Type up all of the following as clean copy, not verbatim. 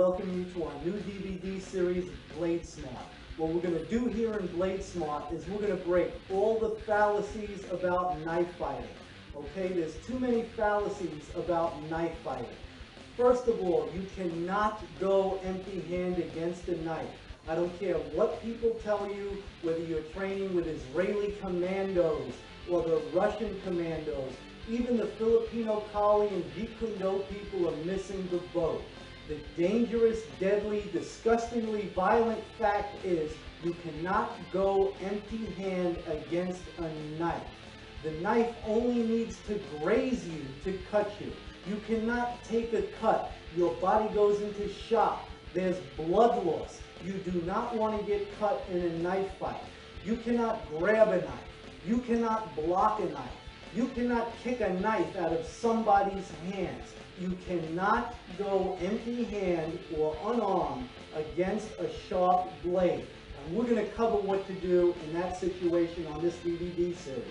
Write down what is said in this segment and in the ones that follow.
welcome you to our new DVD series, Blade Smart. What we're going to do here in Blade Smart is we're going to break all the fallacies about knife fighting. Okay, there's too many fallacies about knife fighting. First of all, you cannot go empty-handed against a knife. I don't care what people tell you, whether you're training with Israeli commandos or the Russian commandos. Even the Filipino Kali and Jeet Kune Do people are missing the boat. The dangerous, deadly, disgustingly violent fact is you cannot go empty-handed against a knife. The knife only needs to graze you to cut you. You cannot take a cut. Your body goes into shock. There's blood loss. You do not want to get cut in a knife fight. You cannot grab a knife. You cannot block a knife. You cannot kick a knife out of somebody's hands. You cannot go empty-handed or unarmed against a sharp blade. And we're going to cover what to do in that situation on this DVD series.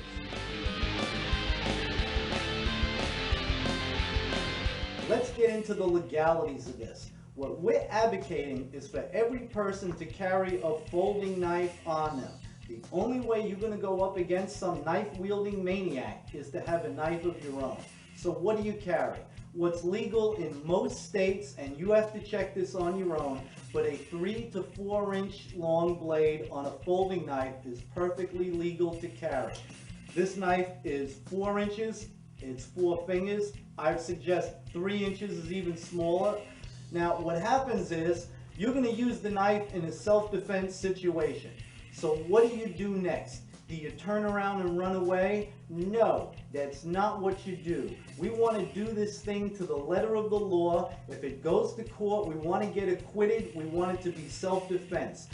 Let's get into the legalities of this. What we're advocating is for every person to carry a folding knife on them. The only way you're going to go up against some knife-wielding maniac is to have a knife of your own. So what do you carry? What's legal in most states, and you have to check this on your own, but a 3 to 4 inch long blade on a folding knife is perfectly legal to carry. This knife is 4 inches, it's 4 fingers. I would suggest 3 inches is even smaller. Now what happens is you're going to use the knife in a self-defense situation. So what do you do next? Do you turn around and run away? No, that's not what you do. We want to do this thing to the letter of the law. If it goes to court, we want to get acquitted. We want it to be self-defense.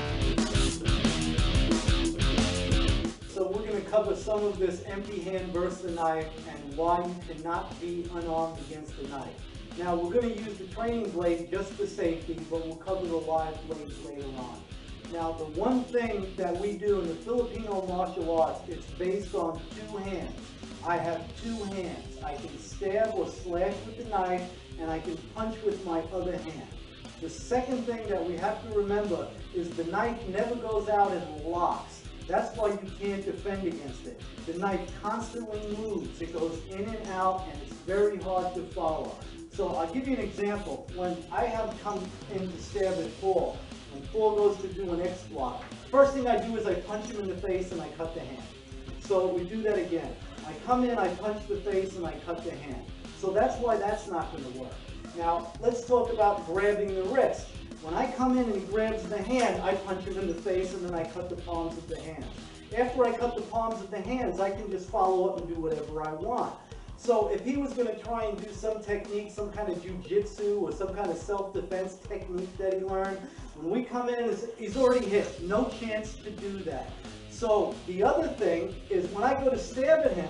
So we're going to cover some of this empty hand versus the knife and why you cannot be unarmed against the knife. Now we're going to use the training blade just for safety, but we'll cover the live blades later on. Now the one thing that we do in the Filipino martial arts, it's based on 2 hands. I have 2 hands. I can stab or slash with the knife, and I can punch with my other hand. The second thing that we have to remember is the knife never goes out and locks. That's why you can't defend against it. The knife constantly moves. It goes in and out, and it's very hard to follow. So I'll give you an example. When I have come in to stab at Paul, when Paul goes to do an X block, first thing I do is I punch him in the face and I cut the hand. So we do that again. I come in, I punch the face, and I cut the hand. So that's why that's not going to work. Now let's talk about grabbing the wrist. When I come in and he grabs the hand, I punch him in the face and then I cut the palms of the hands. After I cut the palms of the hands, I can just follow up and do whatever I want. So if he was going to try and do some technique, some kind of jiu-jitsu or some kind of self-defense technique that he learned, when we come in, he's already hit. No chance to do that. So the other thing is when I go to stab at him,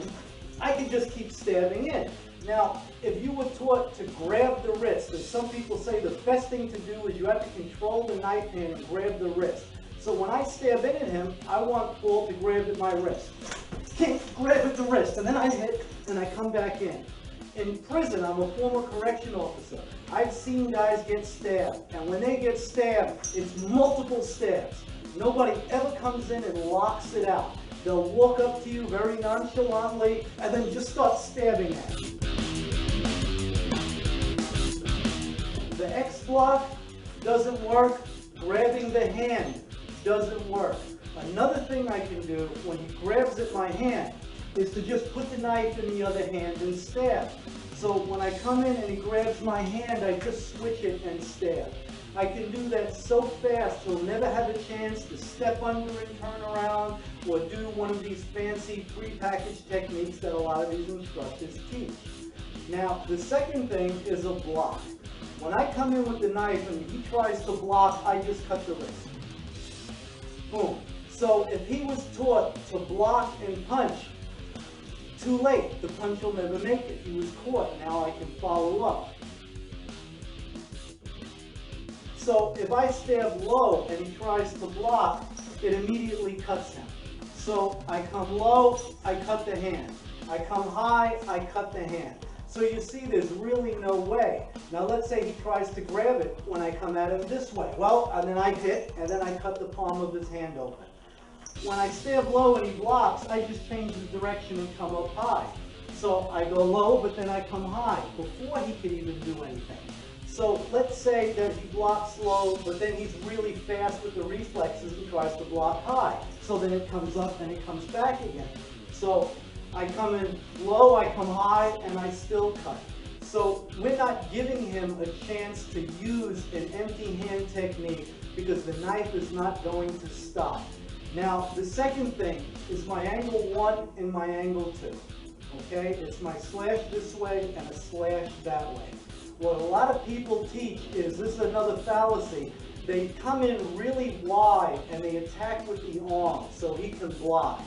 I can just keep stabbing in. Now, if you were taught to grab the wrist, as some people say the best thing to do is you have to control the knife hand and grab the wrist. So when I stab in at him, I want Paul to grab at my wrist. Grab at the wrist, and then I hit, and I come back in. In prison, I'm a former correction officer. I've seen guys get stabbed, and when they get stabbed, it's multiple stabs. Nobody ever comes in and locks it out. They'll walk up to you very nonchalantly, and then just start stabbing at you. The X block doesn't work. Grabbing the hand doesn't work. Another thing I can do when he grabs at my hand is to just put the knife in the other hand and stab. So when I come in and he grabs my hand, I just switch it and stab. I can do that so fast he'll never have a chance to step under and turn around or do one of these fancy prepackaged techniques that a lot of these instructors teach. Now the second thing is a block. When I come in with the knife and he tries to block, I just cut the wrist. Boom. So if he was taught to block and punch, too late. The punch will never make it. He was caught. Now I can follow up. So if I stab low and he tries to block, it immediately cuts him. So I come low, I cut the hand. I come high, I cut the hand. So you see there's really no way. Now let's say he tries to grab it when I come at him this way. Well, and then I hit, and then I cut the palm of his hand open. When I stab low and he blocks, I just change the direction and come up high. So I go low, but then I come high before he can even do anything. So let's say that he blocks low, but then he's really fast with the reflexes and tries to block high. So then it comes up and it comes back again. So I come in low, I come high, and I still cut. So we're not giving him a chance to use an empty hand technique because the knife is not going to stop. Now, the second thing is my angle 1 and my angle 2. Okay, it's my slash this way and a slash that way. What a lot of people teach is, this is another fallacy, they come in really wide and they attack with the arm so he can block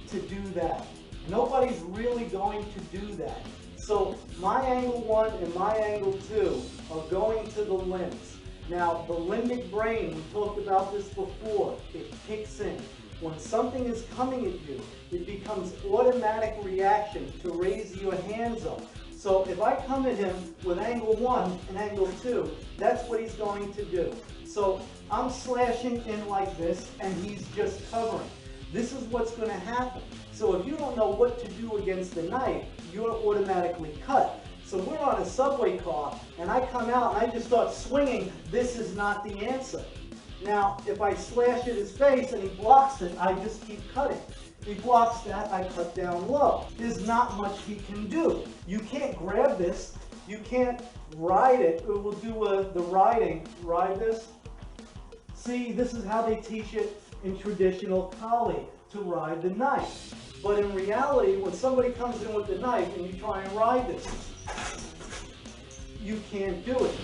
to do that. Nobody's really going to do that. So my angle 1 and my angle 2 are going to the limbs. Now the limbic brain, we talked about this before, it kicks in. When something is coming at you, it becomes automatic reaction to raise your hands up. So if I come at him with angle 1 and angle 2, that's what he's going to do. So I'm slashing in like this and he's just covering. This is what's going to happen. So if you don't know what to do against the knife, you're automatically cut. So we're on a subway car and I come out and I just start swinging. This is not the answer. Now, if I slash at his face and he blocks it, I just keep cutting. If he blocks that, I cut down low. There's not much he can do. You can't grab this. You can't ride it. We'll do the riding. Ride this. See, this is how they teach it in traditional Kali, to ride the knife. But in reality, when somebody comes in with the knife and you try and ride this, you can't do it.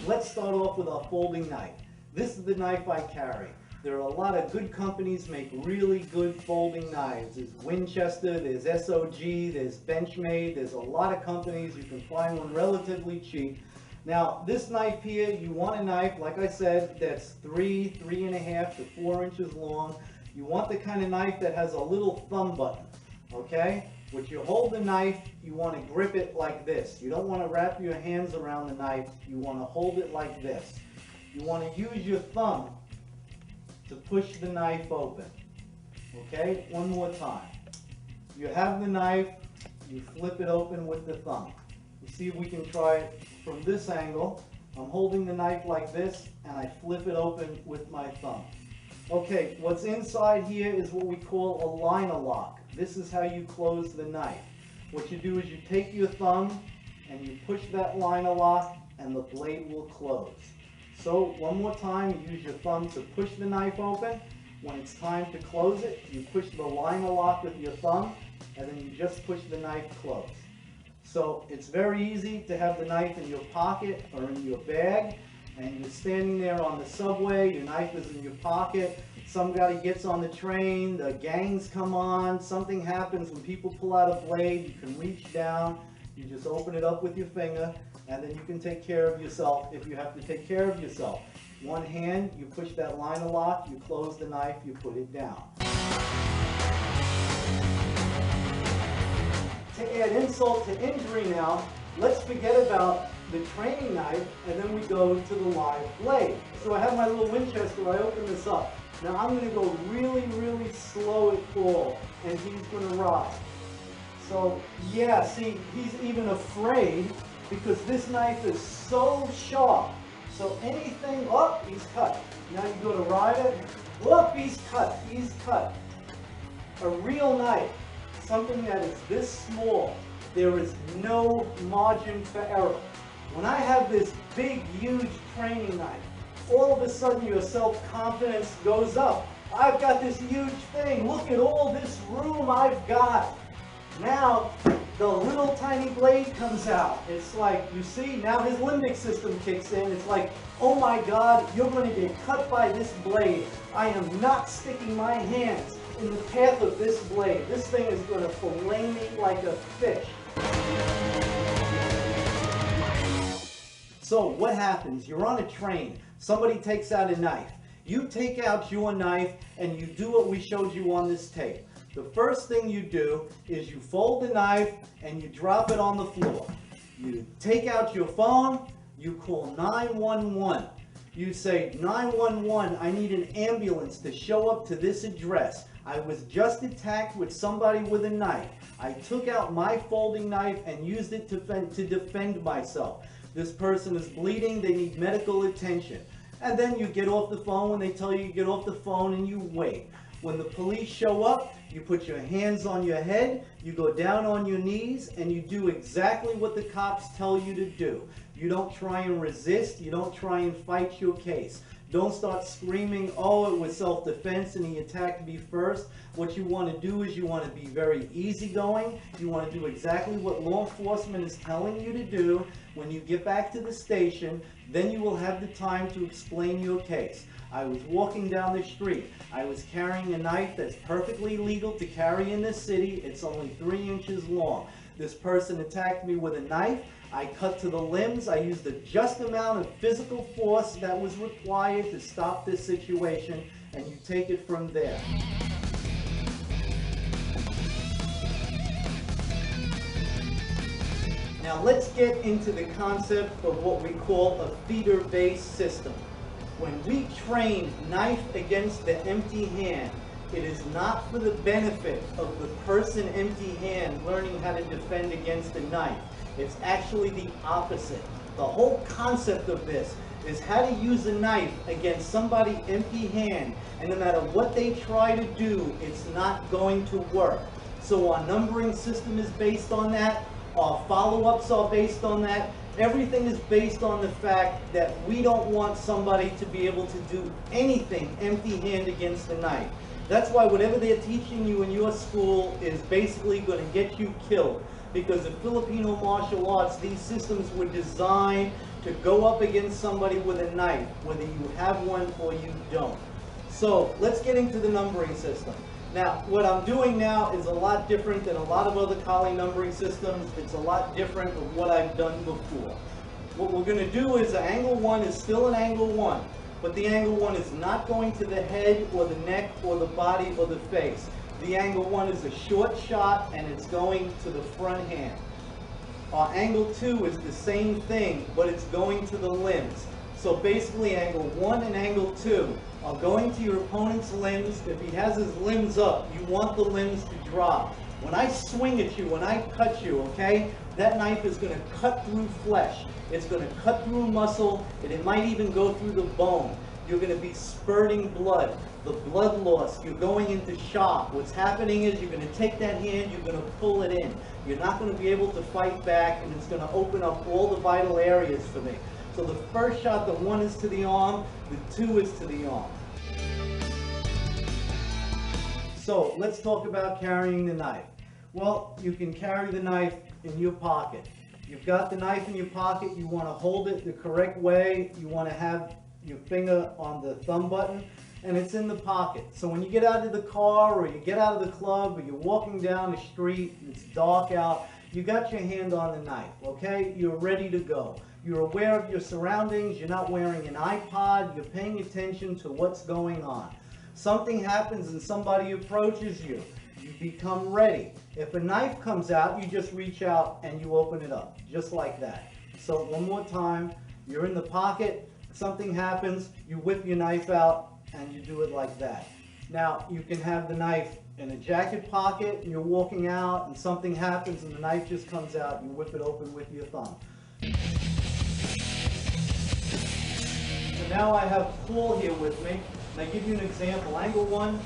Let's start off with our folding knife. This is the knife I carry. There are a lot of good companies make really good folding knives. There's Winchester, there's SOG, there's Benchmade, there's a lot of companies. You can find one relatively cheap. Now, this knife here, you want a knife, like I said, that's 3.5 to 4 inches long. You want the kind of knife that has a little thumb button, okay? When you hold the knife, you want to grip it like this. You don't want to wrap your hands around the knife. You want to hold it like this. You want to use your thumb to push the knife open. Okay? One more time. You have the knife, you flip it open with the thumb. You see if we can try it from this angle. I'm holding the knife like this and I flip it open with my thumb. Okay, what's inside here is what we call a liner lock. This is how you close the knife. What you do is you take your thumb and you push that liner lock and the blade will close. So one more time, you use your thumb to push the knife open. When it's time to close it, you push the liner lock with your thumb and then you just push the knife closed. So it's very easy to have the knife in your pocket or in your bag, and you're standing there on the subway, your knife is in your pocket, somebody gets on the train, the gangs come on, something happens, when people pull out a blade, you can reach down, you just open it up with your finger, and then you can take care of yourself if you have to take care of yourself. One hand, you push that liner lock, you close the knife, you put it down. To add insult to injury now, let's forget about the training knife, and then we go to the live blade. So I have my little Winchester, I open this up. Now I'm going to go really, really slow at fall, and he's going to ride. So yeah, see, he's even afraid because this knife is so sharp. So anything, oh, he's cut. Now you go to ride it, look, he's cut, he's cut. A real knife, something that is this small, there is no margin for error. When I have this big, huge training knife, all of a sudden your self-confidence goes up. I've got this huge thing. Look at all this room I've got. Now, the little tiny blade comes out. It's like, you see, now his limbic system kicks in. It's like, oh my God, you're going to get cut by this blade. I am not sticking my hands in the path of this blade. This thing is going to fillet me like a fish. So what happens? You're on a train. Somebody takes out a knife. You take out your knife and you do what we showed you on this tape. The first thing you do is you fold the knife and you drop it on the floor. You take out your phone, you call 911. You say, 911, I need an ambulance to show up to this address. I was just attacked with somebody with a knife. I took out my folding knife and used it to defend myself. This person is bleeding, they need medical attention. And then you get off the phone when they tell you to get off the phone and you wait. When the police show up, you put your hands on your head, you go down on your knees, and you do exactly what the cops tell you to do. You don't try and resist, you don't try and fight your case. Don't start screaming, oh, it was self-defense and he attacked me first. What you want to do is you want to be very easygoing. You want to do exactly what law enforcement is telling you to do. When you get back to the station, then you will have the time to explain your case. I was walking down the street. I was carrying a knife that's perfectly legal to carry in this city. It's only 3 inches long. This person attacked me with a knife. I cut to the limbs. I used the just amount of physical force that was required to stop this situation, and you take it from there. Now let's get into the concept of what we call a feeder-based system. When we train knife against the empty hand, it is not for the benefit of the person empty hand learning how to defend against a knife. It's actually the opposite. The whole concept of this is how to use a knife against somebody empty hand, and no matter what they try to do, it's not going to work. So our numbering system is based on that. Our follow-ups are based on that. Everything is based on the fact that we don't want somebody to be able to do anything empty-handed against a knife. That's why whatever they're teaching you in your school is basically going to get you killed. Because in Filipino martial arts, these systems were designed to go up against somebody with a knife, whether you have one or you don't. So let's get into the numbering system. Now, what I'm doing now is a lot different than a lot of other Kali numbering systems. It's a lot different of what I've done before. What we're going to do is angle 1 is still an angle 1, but the angle 1 is not going to the head or the neck or the body or the face. The angle 1 is a short shot and it's going to the front hand. Our angle 2 is the same thing, but it's going to the limbs. So basically angle 1 and angle 2 are going to your opponent's limbs. If he has his limbs up, you want the limbs to drop. When I swing at you, when I cut you, okay, that knife is going to cut through flesh. It's going to cut through muscle, and it might even go through the bone. You're going to be spurting blood. The blood loss, you're going into shock. What's happening is you're going to take that hand, you're going to pull it in. You're not going to be able to fight back, and it's going to open up all the vital areas for me. So the first shot, the 1 is to the arm, the 2 is to the arm. So let's talk about carrying the knife. Well, you can carry the knife in your pocket. You've got the knife in your pocket, you want to hold it the correct way, you want to have your finger on the thumb button, and it's in the pocket. So when you get out of the car, or you get out of the club, or you're walking down the street, it's dark out, you got your hand on the knife, okay? You're ready to go. You're aware of your surroundings, you're not wearing an iPod, you're paying attention to what's going on. Something happens and somebody approaches you, you become ready. If a knife comes out, you just reach out and you open it up, just like that. So one more time, you're in the pocket, something happens, you whip your knife out and you do it like that. Now you can have the knife in a jacket pocket and you're walking out and something happens and the knife just comes out, you whip it open with your thumb. So now I have Paul here with me, and I give you an example. Angle 1 is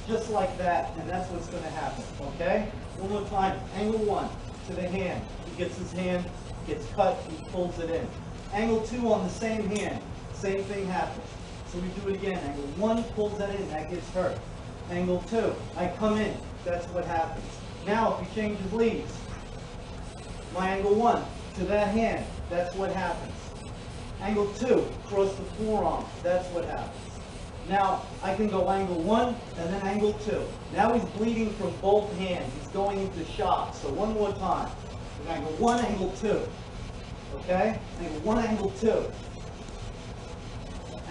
just like that, and that's what's going to happen, okay? One more time, angle 1 to the hand. He gets his hand, gets cut, he pulls it in. Angle 2 on the same hand, same thing happens. So we do it again. Angle 1 pulls that in, that gets hurt. Angle 2, I come in, that's what happens. Now if he changes leads, my angle 1 to that hand, that's what happens. Angle 2, cross the forearm, that's what happens. Now I can go angle 1 and then angle 2. Now he's bleeding from both hands, he's going into shock. So one more time. Angle 1, angle 2. Okay? Angle 1, angle 2.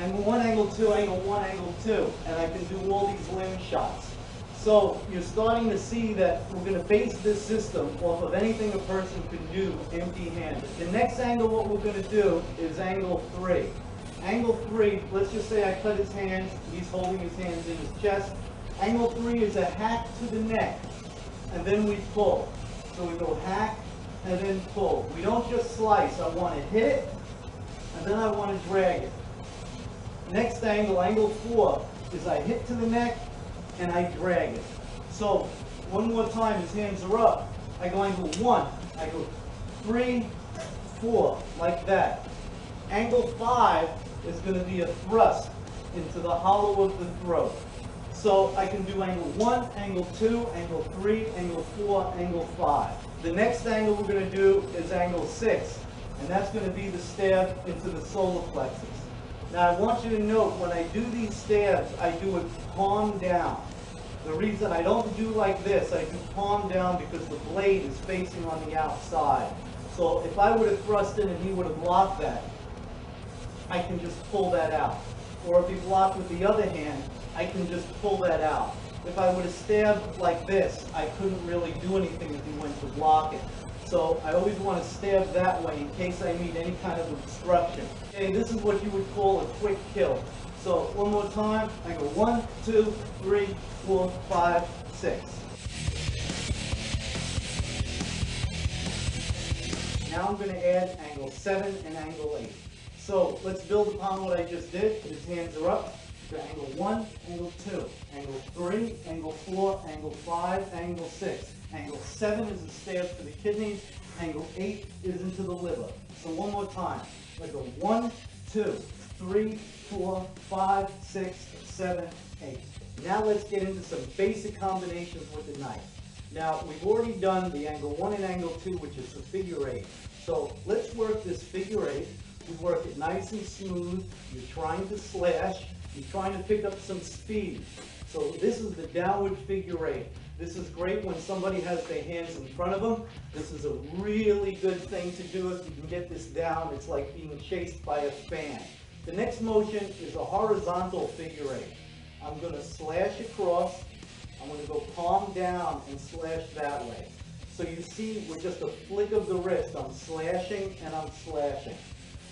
Angle 1, angle 2, angle 1, angle 2. And I can do all these limb shots. So you're starting to see that we're going to base this system off of anything a person can do empty-handed. The next angle, what we're going to do is angle 3. Angle 3, let's just say I cut his hands, he's holding his hands in his chest. Angle 3 is a hack to the neck, and then we pull. So we go hack and then pull. We don't just slice. I want to hit it, and then I want to drag it. Next angle, angle 4, is I hit to the neck, and I drag it. So, one more time, his hands are up. I go angle 1, I go 3, 4, like that. Angle 5 is going to be a thrust into the hollow of the throat. So I can do angle 1, angle 2, angle 3, angle 4, angle 5. The next angle we're going to do is angle 6, and that's going to be the stab into the solar plexus. Now I want you to note, when I do these stabs, I do it palm down. The reason I don't do like this, I do palm down because the blade is facing on the outside. So if I would have thrust in and he would have blocked that, I can just pull that out. Or if he blocked with the other hand, I can just pull that out. If I would have stabbed like this, I couldn't really do anything if he went to block it. So I always want to stab that way in case I meet any kind of obstruction. Okay, this is what you would call a quick kill. So one more time, I go 1, 2, 3, 4, 5, 6. Now I'm going to add angle 7 and angle 8. So let's build upon what I just did. His hands are up. To angle 1, angle 2, angle 3, angle 4, angle 5, angle 6. Angle 7 is a stab to the kidneys. Angle 8 is into the liver. So one more time. I go 1, 2, 3, 4, 5, 6, 7, 8. Now let's get into some basic combinations with the knife. Now we've already done the angle 1 and angle 2, which is the figure 8. So let's work this figure 8. We work it nice and smooth. You're trying to slash. You're trying to pick up some speed. So this is the downward figure 8. This is great when somebody has their hands in front of them. This is a really good thing to do if you can get this down. It's like being chased by a fan. The next motion is a horizontal figure 8. I'm going to slash across. I'm going to go palm down and slash that way. So you see, with just a flick of the wrist, I'm slashing and I'm slashing.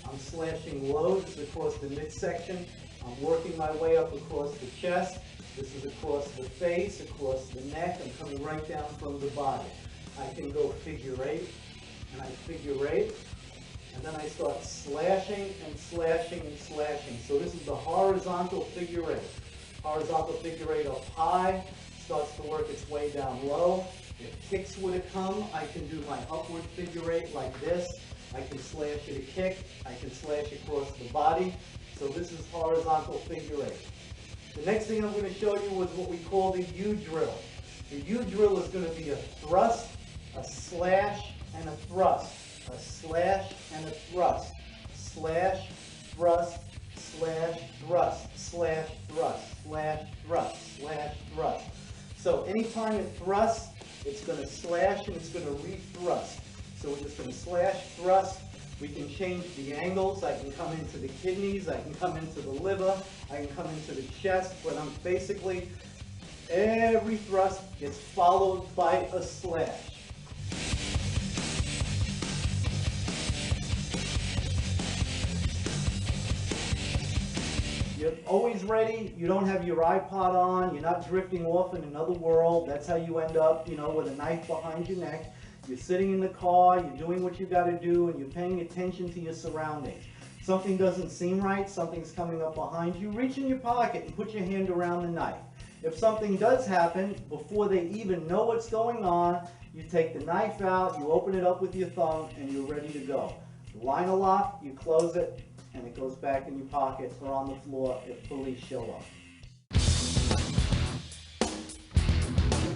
I'm slashing low, this is across the midsection. I'm working my way up across the chest. This is across the face, across the neck. I'm coming right down from the body. I can go figure 8, and I figure 8, and then I start slashing and slashing and slashing. So this is the horizontal figure 8. Horizontal figure 8 up high, starts to work its way down low. If kicks were to come, I can do my upward figure 8 like this. I can slash at a kick. I can slash across the body. So this is horizontal figure 8. The next thing I'm going to show you is what we call the U drill. The U drill is going to be a thrust, a slash, and a thrust. A slash and a thrust. Slash, thrust, slash, thrust, slash, thrust, slash, thrust, slash, thrust. So anytime it thrusts, it's going to slash and it's going to re-thrust. So we're just going to slash, thrust. We can change the angles. I can come into the kidneys. I can come into the liver. I can come into the chest. But I'm basically, every thrust gets followed by a slash. You're always ready. You don't have your iPod on. You're not drifting off in another world. That's how you end up, with a knife behind your neck. You're sitting in the car, you're doing what you got to do, and you're paying attention to your surroundings. Something doesn't seem right, something's coming up behind you, reach in your pocket and put your hand around the knife. If something does happen, before they even know what's going on, you take the knife out, you open it up with your thumb, and you're ready to go. You line a lock, you close it, and it goes back in your pocket or on the floor if police show up.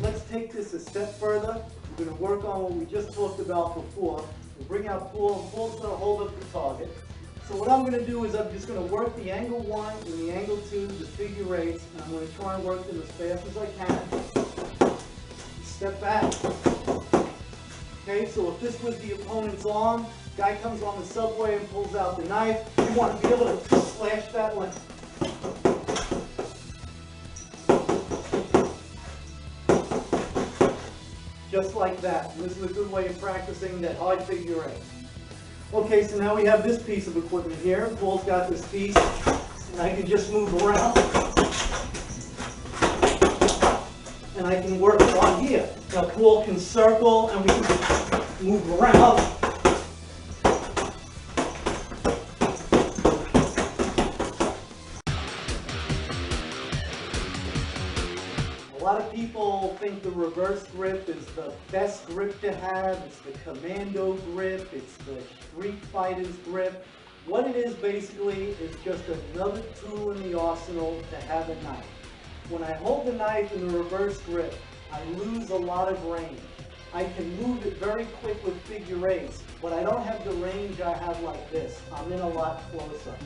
Let's take this a step further. We're going to work on what we just talked about before. We'll bring out Paul, and Paul's going to hold up the target. So what I'm going to do is I'm just going to work the angle 1 and the angle 2, the figure 8s, and I'm going to try and work them as fast as I can. Step back. Okay, so if this was the opponent's arm, guy comes on the subway and pulls out the knife, you want to be able to slash that one. just like that. And this is a good way of practicing that hard figure eight. Okay, so now we have this piece of equipment here. Paul's got this piece, and I can just move around. And I can work on here. Now Paul can circle, and we can move around. A lot of people think the reverse grip is the best grip to have. It's the commando grip. It's the street fighter's grip. What it is basically is just another tool in the arsenal to have a knife. When I hold the knife in the reverse grip, I lose a lot of range. I can move it very quick with figure eights, but I don't have the range I have like this. I'm in a lot closer,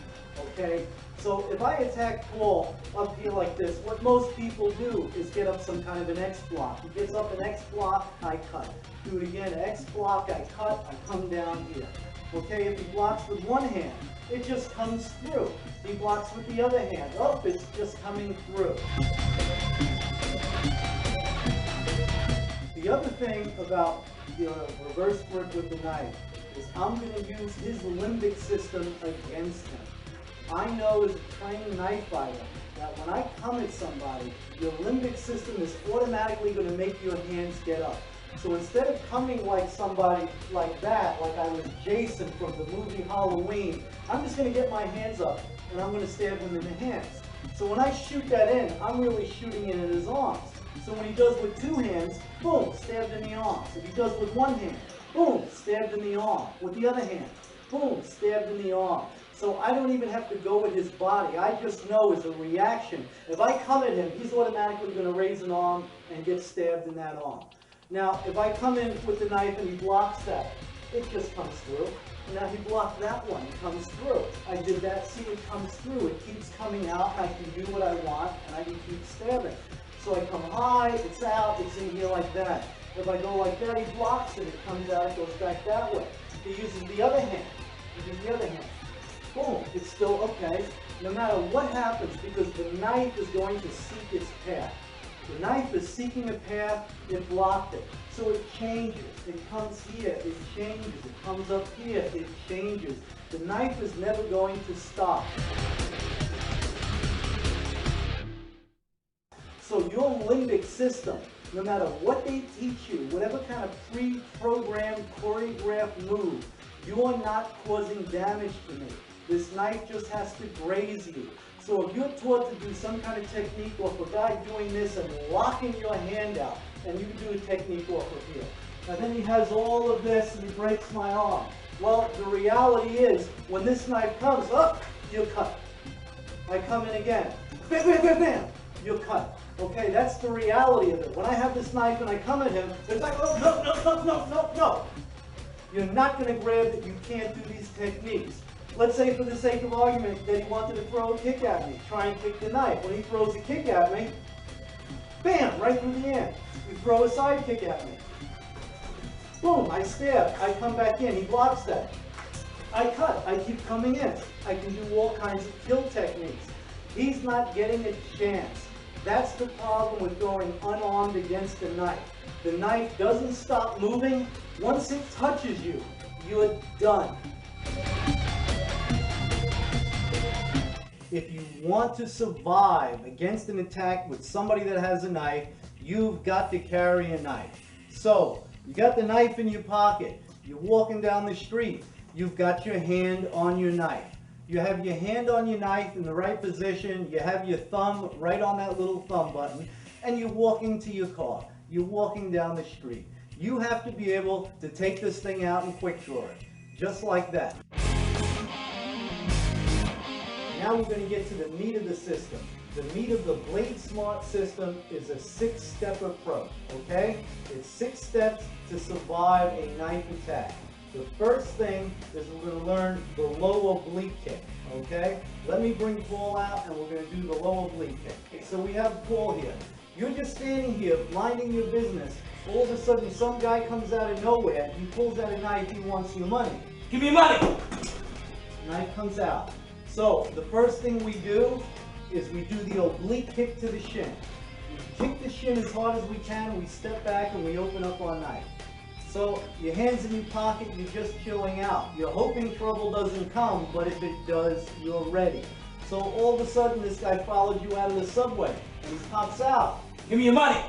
okay? So if I attack Paul up here like this, what most people do is get up some kind of an X block. He gets up an X block, I cut. Do it again, X block, I cut, I come down here. Okay, if he blocks with one hand, it just comes through. He blocks with the other hand. Oh, it's just coming through. The other thing about the reverse grip with the knife is I'm going to use his limbic system against him. I know as a trained knife fighter that when I come at somebody, your limbic system is automatically going to make your hands get up. So instead of coming like somebody like that, like I was Jason from the movie Halloween, I'm just going to get my hands up and I'm going to stab him in the hands. So when I shoot that in, I'm really shooting it in his arms. So when he does with two hands, boom, stabbed in the arms. If he does with one hand, boom, stabbed in the arm. With the other hand, boom, stabbed in the arm. So I don't even have to go with his body. I just know as a reaction, if I come at him, he's automatically going to raise an arm and get stabbed in that arm. Now, if I come in with the knife and he blocks that, it just comes through. Now he blocked that one, it comes through. I did that, see, it comes through. It keeps coming out, and I can do what I want, and I can keep stabbing. So I come high, it's out, it's in here like that. If I go like that, he blocks it, it comes out, it goes back that way. He uses the other hand, boom, it's still okay. No matter what happens, because the knife is going to seek its path. The knife is seeking a path, it blocked it. So it changes, it comes here, it changes, it comes up here, it changes. The knife is never going to stop. So your limbic system, no matter what they teach you, whatever kind of pre-programmed, choreographed move, you are not causing damage to me. This knife just has to graze you. So if you're taught to do some kind of technique off a guy doing this and locking your hand out, and you can do a technique off of here. And then he has all of this and he breaks my arm. Well, the reality is, when this knife comes up, you're cut. I come in again, bam, bam, bam, bam, you're cut. Okay, that's the reality of it. When I have this knife and I come at him, it's like, oh, no, no, no, no, no, no. You're not going to grab it, you can't do these techniques. Let's say for the sake of argument that he wanted to throw a kick at me, try and kick the knife. When he throws a kick at me, bam, right through the end. You throw a side kick at me. Boom, I stab, I come back in, he blocks that. I cut, I keep coming in. I can do all kinds of kill techniques. He's not getting a chance. That's the problem with going unarmed against a knife. The knife doesn't stop moving. Once it touches you, you're done. If you want to survive against an attack with somebody that has a knife, you've got to carry a knife. So, you got the knife in your pocket, you're walking down the street, you've got your hand on your knife. You have your hand on your knife in the right position, you have your thumb right on that little thumb button, and you're walking to your car. You're walking down the street. You have to be able to take this thing out and quick draw it, just like that. Now we're going to get to the meat of the system. The meat of the Blade Smart system is a 6-step approach, okay? It's 6 steps to survive a knife attack. The first thing is we're going to learn the low oblique kick, okay? Let me bring Paul out and we're going to do the low oblique kick. Okay, so we have Paul here. You're just standing here, minding your business. All of a sudden, some guy comes out of nowhere, he pulls out a knife, he wants your money. Give me money! Knife comes out. So, the first thing we do is we do the oblique kick to the shin. We kick the shin as hard as we can, we step back and we open up our knife. So your hands in your pocket, you're just chilling out. You're hoping trouble doesn't come, but if it does, you're ready. So all of a sudden, this guy follows you out of the subway, and he pops out. Give me your money.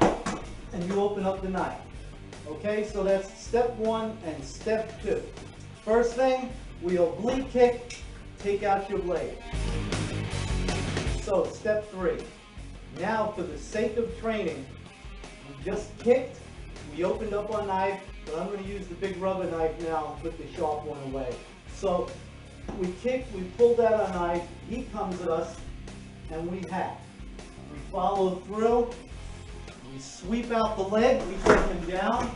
And you open up the knife. Okay, so that's step one and step two. First thing, we oblique kick, take out your blade. So step three. Now, for the sake of training, we just kicked, we opened up our knife, but I'm going to use the big rubber knife now and put the sharp one away. So we kicked, we pulled out our knife, he comes at us, and we hack. We follow through, we sweep out the leg, we take him down.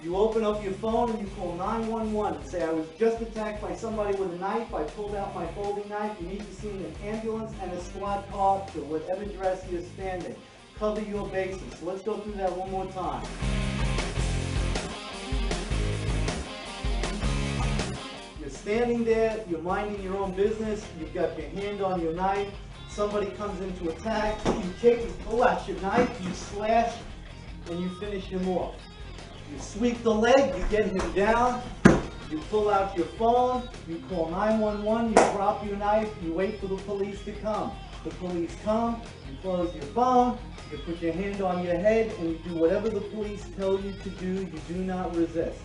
You open up your phone and you call 911 and say, I was just attacked by somebody with a knife, I pulled out my folding knife, you need to see an ambulance and a squad car to whatever address you're standing. Cover your bases. Let's go through that one more time. You're standing there, you're minding your own business, you've got your hand on your knife, somebody comes in to attack, you kick, you pull out your knife, you slash, and you finish him off. You sweep the leg, you get him down, you pull out your phone, you call 911, you drop your knife, you wait for the police to come. The police come, you close your phone, you put your hand on your head, and you do whatever the police tell you to do. You do not resist.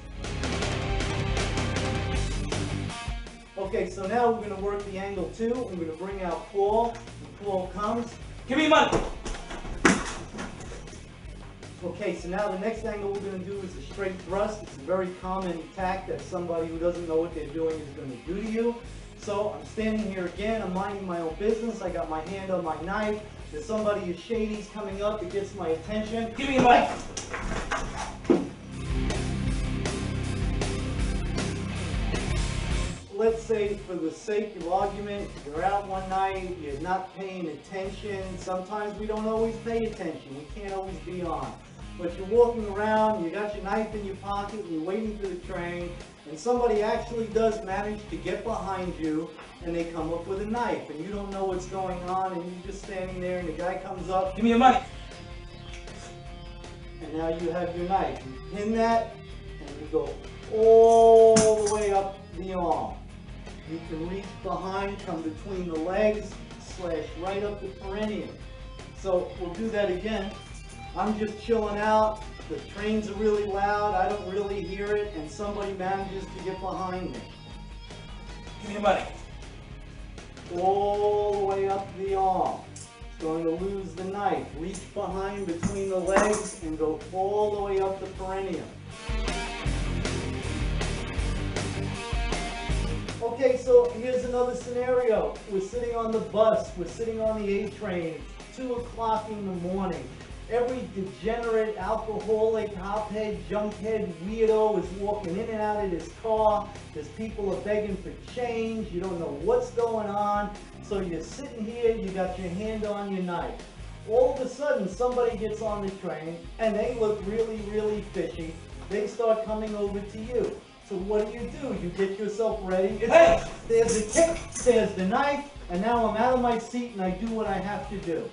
Okay, so now we're going to work the angle two. I'm going to bring out Paul. When Paul comes, Give me your money. okay, so now the next angle we're going to do is a straight thrust. It's a very common attack that somebody who doesn't know what they're doing is going to do to you. So I'm standing here again, I'm minding my own business, I got my hand on my knife, there's somebody who's shady's coming up, it gets my attention. Give me your money. Let's say, for the sake of argument, you're out one night, you're not paying attention. Sometimes we don't always pay attention, we can't always be on. But you're walking around, you got your knife in your pocket, and you're waiting for the train, and somebody actually does manage to get behind you, and they come up with a knife, and you don't know what's going on, and you're just standing there, and the guy comes up. Give me your money. And now you have your knife. You pin that, and you go all the way up the arm. You can reach behind, come between the legs, slash right up the perineum. So we'll do that again. I'm just chilling out, the trains are really loud, I don't really hear it, and somebody manages to get behind me. Give me your money. All the way up the arm. Going to lose the knife. Reach behind between the legs and go all the way up the perineum. Okay, so here's another scenario. We're sitting on the bus, we're sitting on the A train, it's 2 o'clock in the morning. Every degenerate, alcoholic, hophead, junkhead, weirdo is walking in and out of his car. There's people are begging for change. You don't know what's going on. So you're sitting here, you got your hand on your knife. All of a sudden, somebody gets on the train, and they look really, really fishy. They start coming over to you. So what do? You get yourself ready. Hey! There's the kick, there's the knife, and now I'm out of my seat and I do what I have to do.